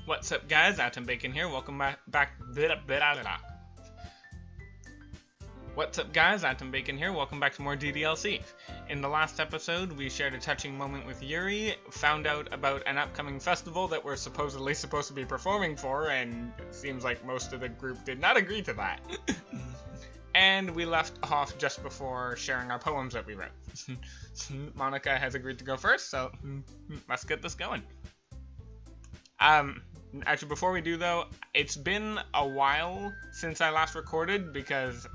What's up, guys? Atom Bacon here. Welcome What's up, guys? Atom Bacon here. Welcome back to more DDLC. In the last episode, we shared a touching moment with Yuri, found out about an upcoming festival that we're supposedly supposed to be performing for, and it seems like most of the group did not agree to that. And we left off just before sharing our poems that we wrote. Monica has agreed to go first, so let's get this going. Actually, before we do though, it's been a while since I last recorded because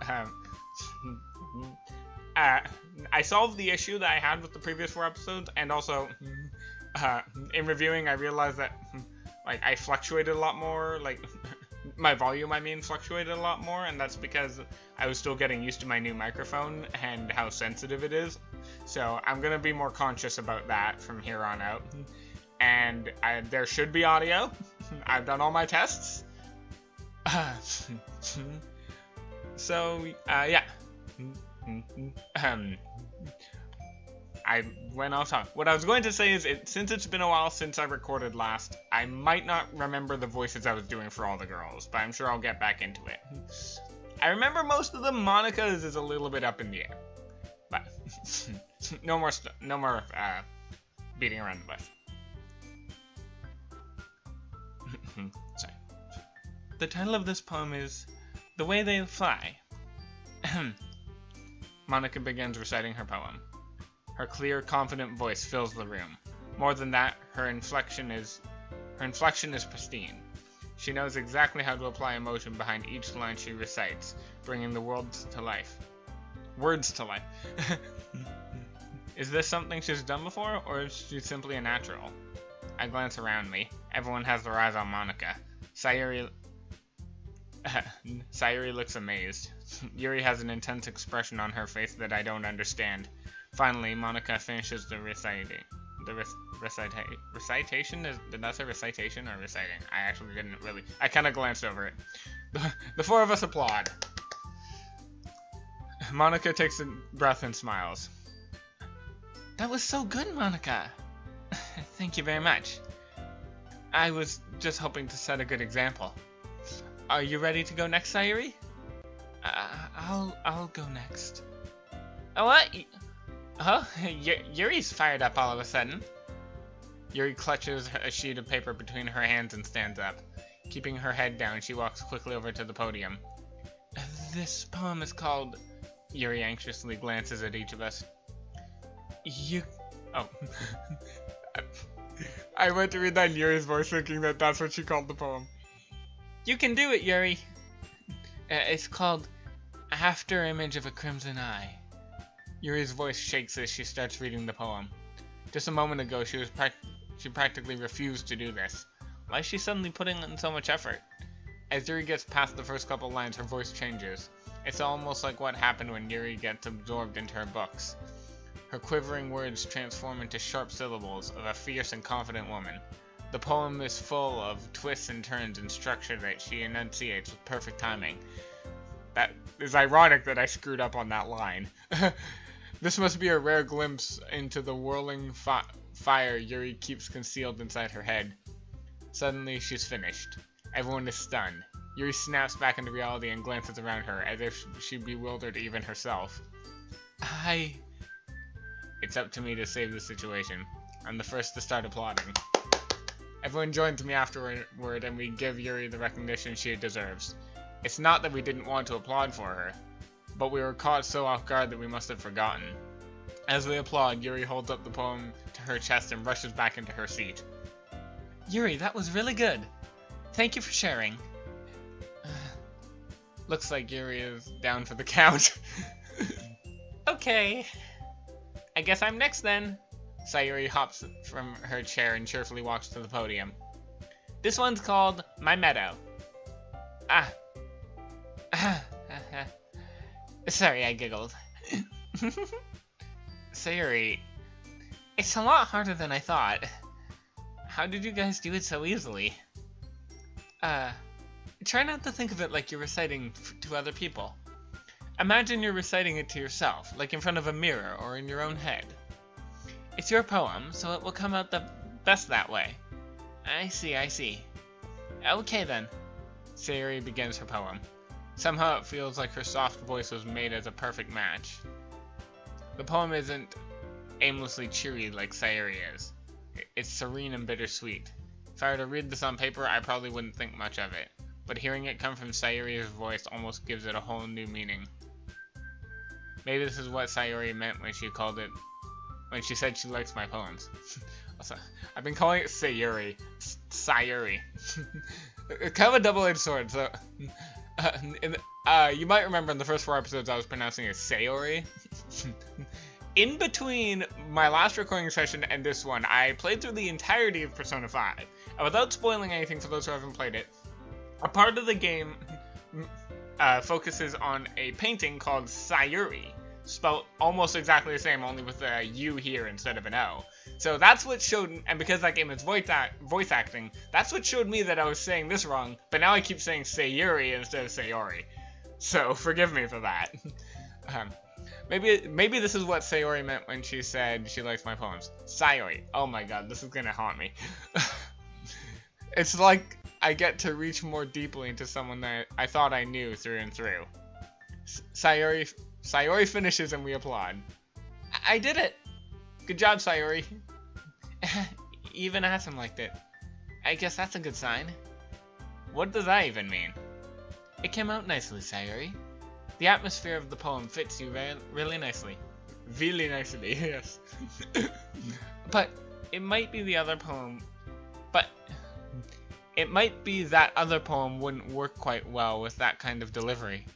I solved the issue that I had with the previous 4 episodes, and also in reviewing I realized that I fluctuated a lot more, my volume fluctuated a lot more, and that's because I was still getting used to my new microphone and how sensitive it is. So I'm gonna be more conscious about that from here on out. And there should be audio. I've done all my tests. So, yeah. I went off topic. What I was going to say is, since it's been a while since I recorded last, I might not remember the voices I was doing for all the girls, but I'm sure I'll get back into it. I remember most of them. Monica's is a little bit up in the air. But, no more beating around the bush. Sorry. The title of this poem is The Way They Fly. Monica begins reciting her poem. Her clear, confident voice fills the room. More than that, her inflection is pristine. She knows exactly how to apply emotion behind each line she recites, bringing the words to life. Is this something she's done before, or is she simply a natural? I glance around me. Everyone has their eyes on Monica. Sayuri looks amazed. Yuri has an intense expression on her face that I don't understand. Finally, Monica finishes the recitation. Did I say recitation or reciting? I actually didn't really. I kind of glanced over it. The 4 of us applaud. Monica takes a breath and smiles. That was so good, Monica. Thank you very much. I was just hoping to set a good example. Are you ready to go next, Sayuri? I'll go next. What? Huh? Yuri's fired up all of a sudden. Yuri clutches a sheet of paper between her hands and stands up. Keeping her head down, she walks quickly over to the podium. This poem is called... Yuri anxiously glances at each of us. Oh. I went to read that in Yuri's voice thinking that that's what she called the poem. You can do it, Yuri. It's called After Image of a Crimson Eye. Yuri's voice shakes as she starts reading the poem. Just a moment ago, she practically refused to do this. Why is she suddenly putting in so much effort? As Yuri gets past the first couple lines, her voice changes. It's almost like what happened when Yuri gets absorbed into her books. Her quivering words transform into sharp syllables of a fierce and confident woman. The poem is full of twists and turns and structure that she enunciates with perfect timing. That is ironic that I screwed up on that line. This must be a rare glimpse into the whirling fire Yuri keeps concealed inside her head. Suddenly, she's finished. Everyone is stunned. Yuri snaps back into reality and glances around her, as if she bewildered even herself. It's up to me to save the situation. I'm the first to start applauding. Everyone joins me afterward, and we give Yuri the recognition she deserves. It's not that we didn't want to applaud for her, but we were caught so off guard that we must have forgotten. As we applaud, Yuri holds up the poem to her chest and rushes back into her seat. Yuri, that was really good. Thank you for sharing. Looks like Yuri is down for the count. Okay. I guess I'm next then. Sayuri hops from her chair and cheerfully walks to the podium. This one's called My Meadow. Sorry, I giggled. Sayuri, it's a lot harder than I thought. How did you guys do it so easily? Try not to think of it like you're reciting to other people. Imagine you're reciting it to yourself, like in front of a mirror or in your own head. It's your poem, so it will come out the best that way. I see. Okay then. Sayori begins her poem. Somehow it feels like her soft voice was made as a perfect match. The poem isn't aimlessly cheery like Sayori is. It's serene and bittersweet. If I were to read this on paper, I probably wouldn't think much of it. But hearing it come from Sayori's voice almost gives it a whole new meaning. Maybe this is what Sayori meant when she said she likes my poems. Also, I've been calling it Sayori. Sayori. It's kind of a double-edged sword, so... you might remember in the first 4 episodes I was pronouncing it Sayori. In between my last recording session and this one, I played through the entirety of Persona 5. And without spoiling anything for those who haven't played it, a part of the game focuses on a painting called Sayuri, spelled almost exactly the same, only with a U here instead of an O. So that's what showed, and because that game is voice acting, that's what showed me that I was saying this wrong, but now I keep saying Sayuri instead of Sayori. So forgive me for that. Maybe this is what Sayori meant when she said she likes my poems. Sayori. Oh my god, this is gonna haunt me. It's like I get to reach more deeply into someone that I thought I knew through and through. Sayori finishes and we applaud. I did it! Good job, Sayori. Even Atom liked it. I guess that's a good sign. What does that even mean? It came out nicely, Sayori. The atmosphere of the poem fits you really nicely. Really nicely, yes. But it might be the other poem. But it might be that other poem wouldn't work quite well with that kind of delivery.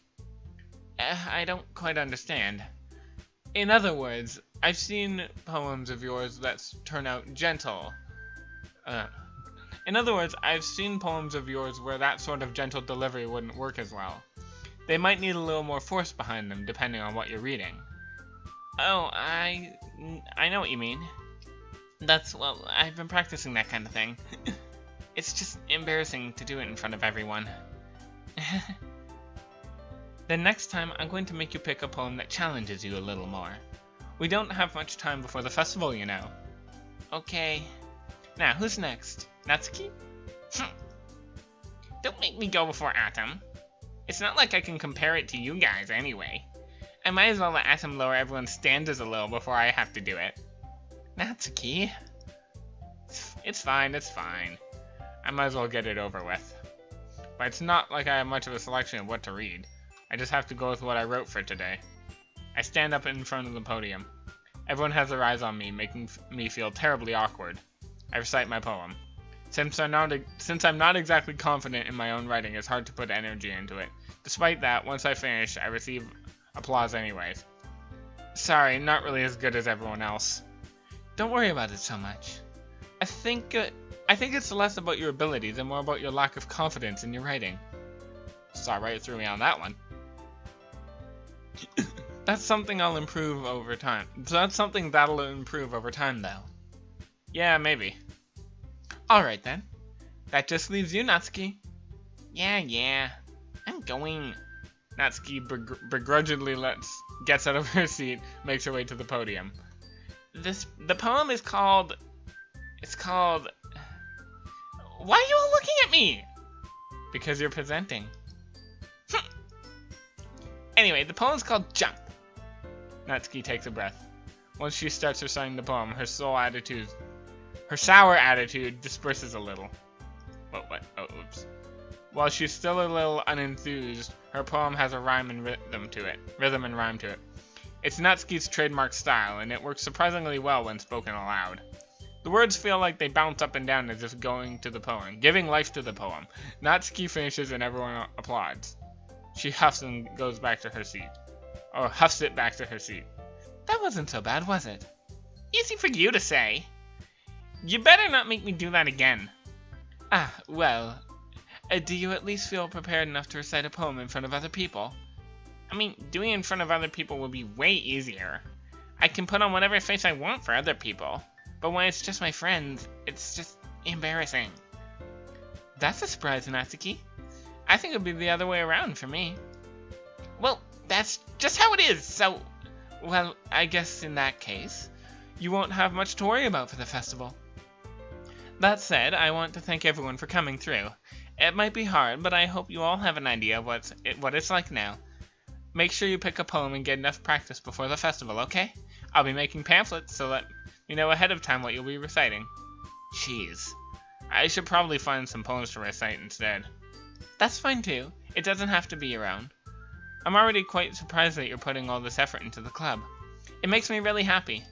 I don't quite understand. In other words, I've seen poems of yours that turn out gentle. In other words, I've seen poems of yours where that sort of gentle delivery wouldn't work as well. They might need a little more force behind them, depending on what you're reading. Oh, I know what you mean. Well, I've been practicing that kind of thing. It's just embarrassing to do it in front of everyone. Then next time, I'm going to make you pick a poem that challenges you a little more. We don't have much time before the festival, you know. Okay. Now, who's next? Natsuki? Don't make me go before Atom. It's not like I can compare it to you guys anyway. I might as well let Atom lower everyone's standards a little before I have to do it. Natsuki? It's fine, it's fine. I might as well get it over with. But it's not like I have much of a selection of what to read. I just have to go with what I wrote for today. I stand up in front of the podium. Everyone has their eyes on me, making me feel terribly awkward. I recite my poem. Since I'm not exactly confident in my own writing, it's hard to put energy into it. Despite that, once I finish, I receive applause anyways. Sorry, not really as good as everyone else. Don't worry about it so much. I think it's less about your abilities and more about your lack of confidence in your writing. Saw right through me on that one. That's something I'll improve over time. That's something that'll improve over time, though. Yeah, maybe. Alright then. That just leaves you, Natsuki. Yeah. I'm going. Natsuki begrudgingly gets out of her seat, makes her way to the podium. The poem is called... Why are you all looking at me? Because you're presenting. Anyway, the poem's called Jump. Natsuki takes a breath. Once she starts reciting the poem, her sour attitude disperses a little. What? Oh, oops. While she's still a little unenthused, her poem has a rhythm and rhyme to it. It's Natsuki's trademark style, and it works surprisingly well when spoken aloud. The words feel like they bounce up and down as if giving life to the poem. Natsuki finishes and everyone applauds. She huffs and goes back to her seat. Or huffs it back to her seat. That wasn't so bad, was it? Easy for you to say. You better not make me do that again. Well, do you at least feel prepared enough to recite a poem in front of other people? I mean, doing it in front of other people will be way easier. I can put on whatever face I want for other people. But when it's just my friends, it's just embarrassing. That's a surprise, Natsuki. I think it would be the other way around for me. Well, that's just how it is, so... Well, I guess in that case, you won't have much to worry about for the festival. That said, I want to thank everyone for coming through. It might be hard, but I hope you all have an idea of what it's like now. Make sure you pick a poem and get enough practice before the festival, okay? I'll be making pamphlets, so let me know ahead of time what you'll be reciting. Jeez. I should probably find some poems to recite instead. That's fine too. It doesn't have to be your own. I'm already quite surprised that you're putting all this effort into the club. It makes me really happy.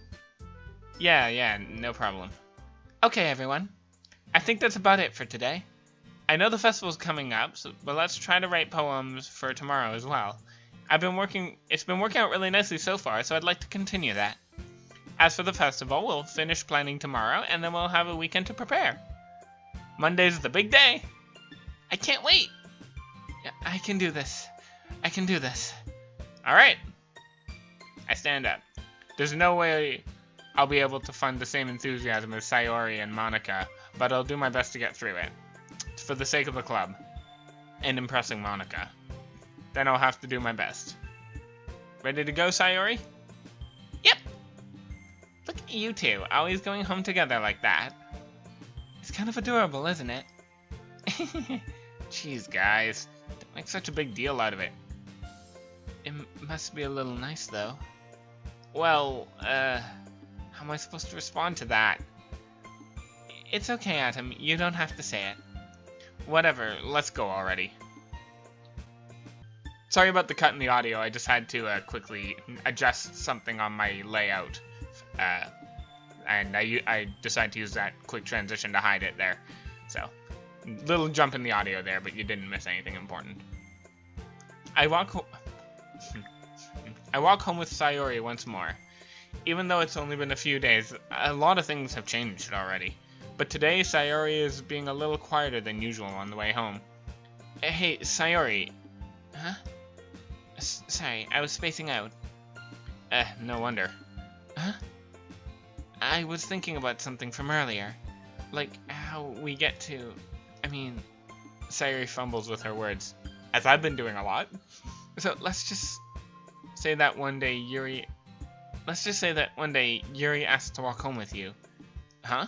Yeah, no problem. Okay, everyone. I think that's about it for today. I know the festival's coming up, but let's try to write poems for tomorrow as well. It's been working out really nicely so far, so I'd like to continue that. As for the festival, we'll finish planning tomorrow, and then we'll have a weekend to prepare. Monday's the big day. I can't wait. Yeah, I can do this. I can do this. Alright. I stand up. There's no way I'll be able to find the same enthusiasm as Sayori and Monica, but I'll do my best to get through it. It's for the sake of the club. And impressing Monica. Then I'll have to do my best. Ready to go, Sayori? Yep. Look at you two, always going home together like that. It's kind of adorable, isn't it? Jeez, guys. Don't make such a big deal out of it. It must be a little nice, though. Well, how am I supposed to respond to that? It's okay, Atom. You don't have to say it. Whatever, let's go already. Sorry about the cut in the audio. I just had to quickly adjust something on my layout. And I decided to use that quick transition to hide it there. So, little jump in the audio there, but you didn't miss anything important. I walk home with Sayori once more. Even though it's only been a few days, a lot of things have changed already. But today, Sayori is being a little quieter than usual on the way home. Hey, Sayori. Huh? Sorry, I was spacing out. No wonder. Huh? I was thinking about something from earlier. Like, how we get to... Sayori fumbles with her words. As I've been doing a lot. So, let's just say that one day Yuri asked to walk home with you. Huh?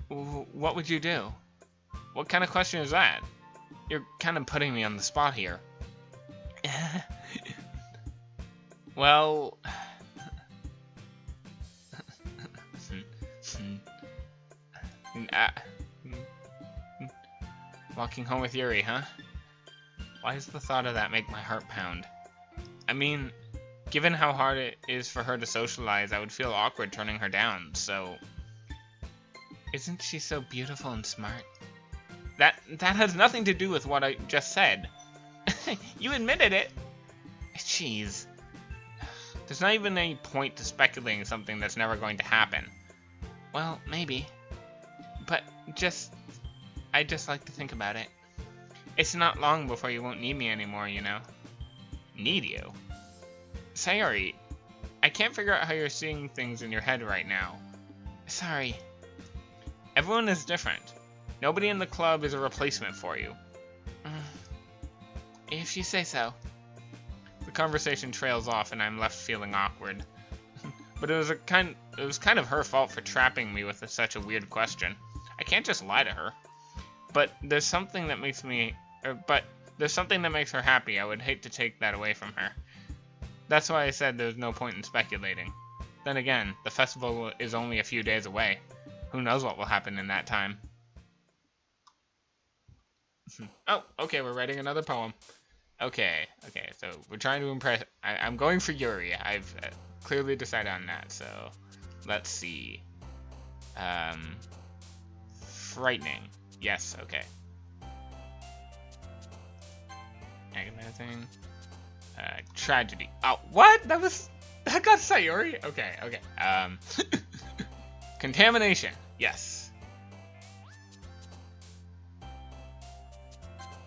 What would you do? What kind of question is that? You're kind of putting me on the spot here. Well... Walking home with Yuri, huh? Why does the thought of that make my heart pound? Given how hard it is for her to socialize, I would feel awkward turning her down, so... Isn't she so beautiful and smart? That has nothing to do with what I just said. You admitted it! Jeez. There's not even any point to speculating something that's never going to happen. Well, maybe. But I just like to think about it. It's not long before you won't need me anymore, you know. Need you? Sayori, I can't figure out how you're seeing things in your head right now. Sorry. Everyone is different. Nobody in the club is a replacement for you. If you say so. The conversation trails off and I'm left feeling awkward. But it was kind of her fault for trapping me with such a weird question. I can't just lie to her. But there's something that makes her happy. I would hate to take that away from her. That's why I said there's no point in speculating. Then again, the festival is only a few days away. Who knows what will happen in that time. Oh, okay, we're writing another poem. Okay, so we're trying to impress... I'm going for Yuri. I've clearly decided on that, so... Let's see. Frightening. Yes, okay. Agonizing. Tragedy. Oh, what? That got Sayori? Okay. Contamination. Yes.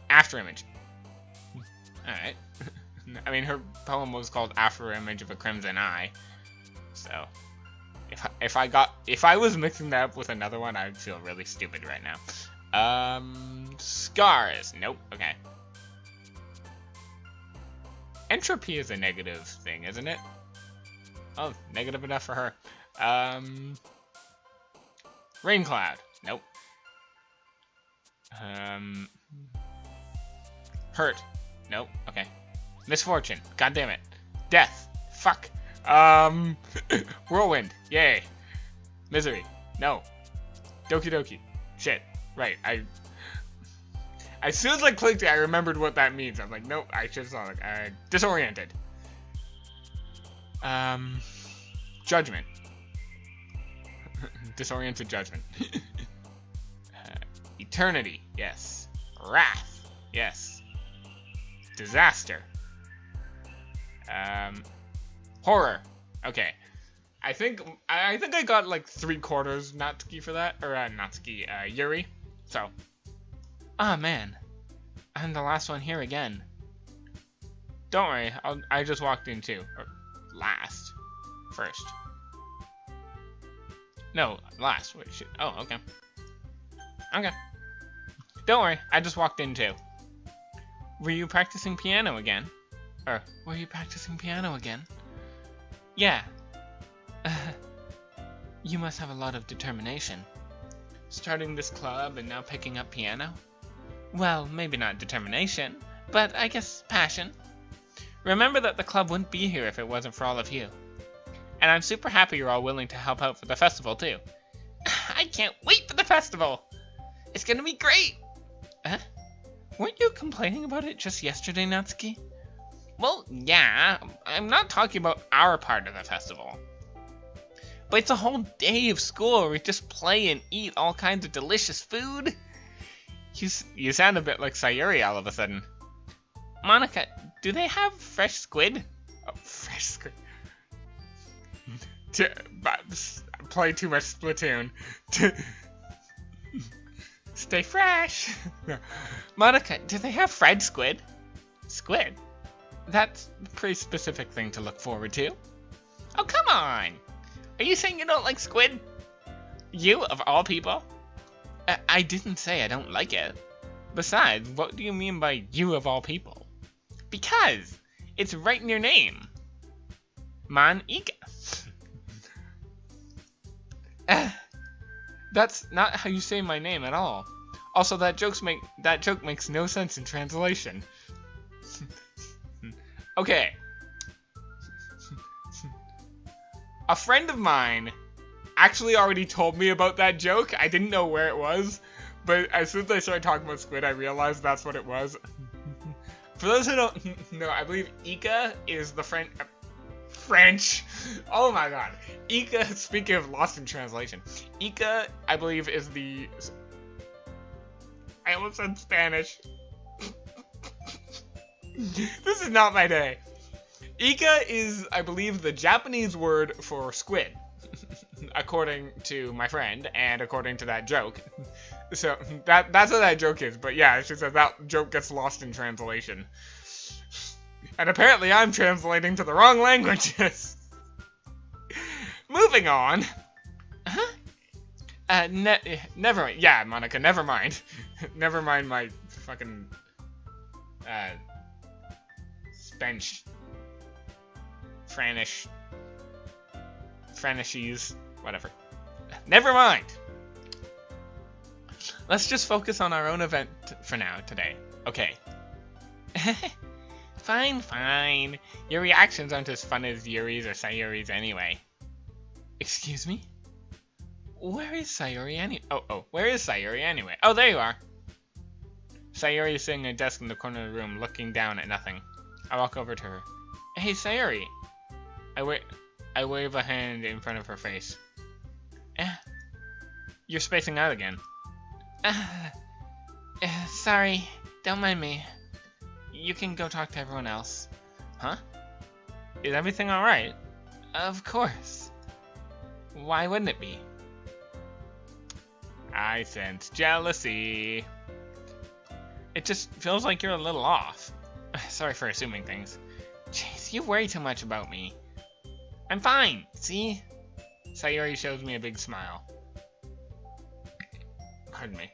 Afterimage. Alright. Her poem was called Afterimage of a Crimson Eye. So, if I was mixing that up with another one, I'd feel really stupid right now. Scars. Nope. Okay. Entropy is a negative thing, isn't it? Oh, negative enough for her. Rain cloud. Nope. Hurt. Nope. Okay. Misfortune. God damn it. Death. Fuck. Whirlwind. Yay. Misery. No. Doki Doki. Shit. Right. As soon as I clicked it, I remembered what that means. I'm like, nope, I should have saw it. Disoriented. Judgment. Disoriented judgment. Eternity. Yes. Wrath. Yes. Disaster. Horror. Okay. I think I got like 3/4 Natsuki for that, or Natsuki, Yuri. So. Ah, man. I'm the last one here again. Don't worry, I just walked in too. Or last. First. No, last. Wait, shit. Oh, okay. Okay. Don't worry, I just walked in too. Were you practicing piano again? Or, were you practicing piano again? Yeah. You must have a lot of determination. Starting this club and now picking up piano? Well, maybe not determination, but I guess passion. Remember that the club wouldn't be here if it wasn't for all of you. And I'm super happy you're all willing to help out for the festival, too. I can't wait for the festival! It's gonna be great! Weren't you complaining about it just yesterday, Natsuki? Well, yeah, I'm not talking about our part of the festival. But it's a whole day of school where we just play and eat all kinds of delicious food. You sound a bit like Sayuri all of a sudden. Monica, do they have fresh squid? Oh, fresh squid. Play too much Splatoon. Stay fresh. Monica, do they have fried squid? Squid? That's a pretty specific thing to look forward to. Oh, come on. Are you saying you don't like squid? You, of all people? I didn't say I don't like it. Besides, what do you mean by you of all people? Because it's right in your name. Man-ika. That's not how you say my name at all. Also, that joke makes no sense in translation. Okay. A friend of mine actually already told me about that joke. I didn't know where it was, but as soon as I started talking about squid, I realized that's what it was. For those who don't know, I believe Ika is the French. Oh my god. Ika, speaking of lost in translation, Ika, I believe, is the... I almost said Spanish. This is not my day. Ika is, I believe, the Japanese word for squid. According to my friend, and according to that joke. So, that's what that joke is. But yeah, she said that joke gets lost in translation. And apparently I'm translating to the wrong languages. Moving on. Never mind. Yeah, Monica, never mind. Never mind my fucking... Spanish. Franishese. Whatever. Never mind. Let's just focus on our own event for now, today. Okay. Fine. Your reactions aren't as fun as Yuri's or Sayuri's anyway. Excuse me? Where is Sayuri anyway? Where is Sayuri anyway? Oh, there you are. Sayuri is sitting at a desk in the corner of the room, looking down at nothing. I walk over to her. Hey, Sayuri. I wave a hand in front of her face. You're spacing out again. Sorry. Don't mind me. You can go talk to everyone else. Huh? Is everything alright? Of course. Why wouldn't it be? I sense jealousy. It just feels like you're a little off. Sorry for assuming things. Jeez, you worry too much about me. I'm fine, see? Sayuri shows me a big smile. Pardon me.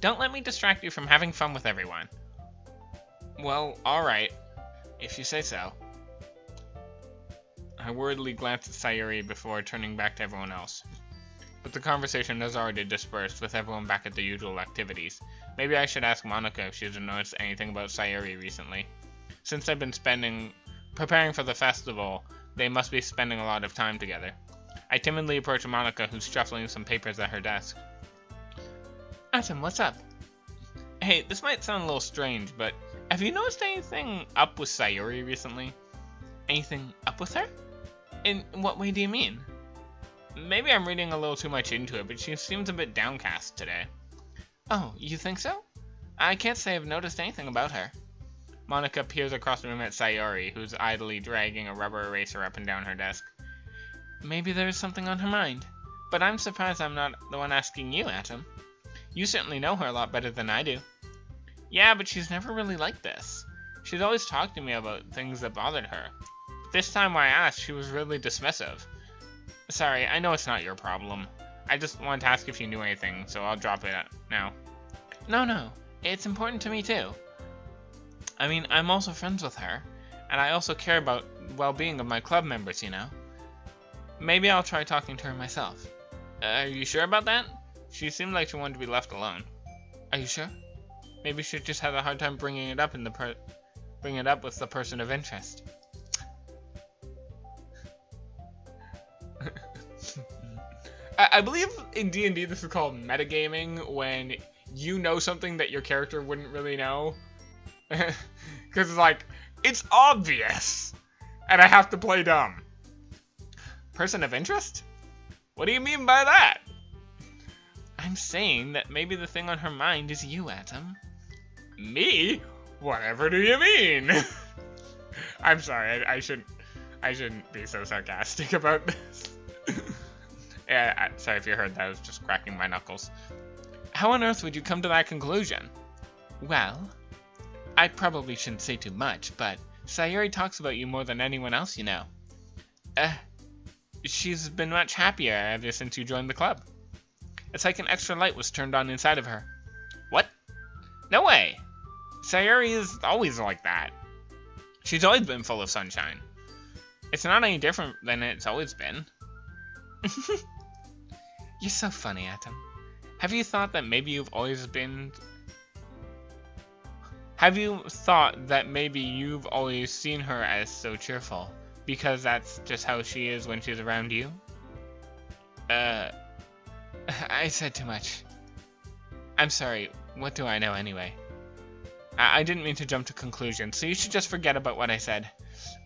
Don't let me distract you from having fun with everyone. Well, alright. If you say so. I worriedly glance at Sayuri before turning back to everyone else. but the conversation has already dispersed with everyone back at the usual activities. Maybe I should ask Monica if she's noticed anything about Sayuri recently. Since they've been preparing for the festival, they must be spending a lot of time together. I timidly approach Monica, who's shuffling some papers at her desk. Atom, what's up? Hey, this might sound a little strange, but have you noticed anything up with Sayuri recently? Anything up with her? In what way do you mean? Maybe I'm reading a little too much into it, but she seems a bit downcast today. Oh, you think so? I can't say I've noticed anything about her. Monica peers across the room at Sayuri, who's idly dragging a rubber eraser up and down her desk. Maybe there's something on her mind. But I'm surprised I'm not the one asking you, Atom. You certainly know her a lot better than I do. Yeah, but she's never really like this. She's always talked to me about things that bothered her. But this time when I asked, she was really dismissive. Sorry, I know it's not your problem. I just wanted to ask if you knew anything, so I'll drop it now. No. It's important to me too. I mean, I'm also friends with her, and I also care about well-being of my club members, you know. Maybe I'll try talking to her myself. Are you sure about that? She seemed like she wanted to be left alone. Are you sure? Maybe she just had a hard time bringing it up with the person of interest. I believe in D&D this is called metagaming, when you know something that your character wouldn't really know. Because it's like, it's obvious, and I have to play dumb. Person of interest? What do you mean by that? I'm saying that maybe the thing on her mind is you, Atom. Me? Whatever do you mean? I'm sorry, I shouldn't be so sarcastic about this. Yeah, sorry if you heard that, I was just cracking my knuckles. How on earth would you come to that conclusion? Well, I probably shouldn't say too much, but Sayuri talks about you more than anyone else you know. She's been much happier ever since you joined the club. It's like an extra light was turned on inside of her. What? No way! Sayuri is always like that. She's always been full of sunshine. It's not any different than it's always been. You're so funny, Atom. Have you thought that maybe you've always seen her as so cheerful? Because that's just how she is when she's around you? I said too much. I'm sorry, what do I know anyway? I didn't mean to jump to conclusions, so you should just forget about what I said.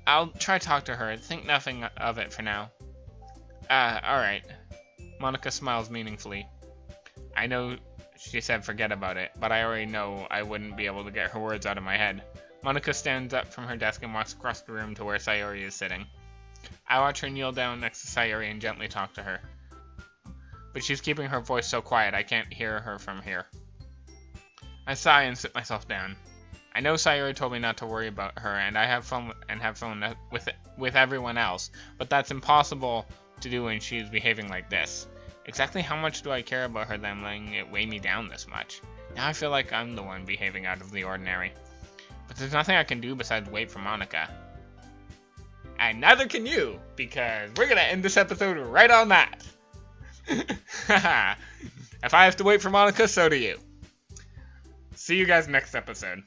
I'll try to talk to her, think nothing of it for now. Alright. Monica smiles meaningfully. I know she said forget about it, but I already know I wouldn't be able to get her words out of my head. Monica stands up from her desk and walks across the room to where Sayuri is sitting. I watch her kneel down next to Sayuri and gently talk to her. But she's keeping her voice so quiet I can't hear her from here. I sigh and sit myself down. I know Sayuri told me not to worry about her, and I have fun with everyone else, but that's impossible to do when she's behaving like this. Exactly how much do I care about her that I'm letting it weigh me down this much? Now I feel like I'm the one behaving out of the ordinary. But there's nothing I can do besides wait for Monica. And neither can you, because we're gonna end this episode right on that. If I have to wait for Monica, so do you. See you guys next episode.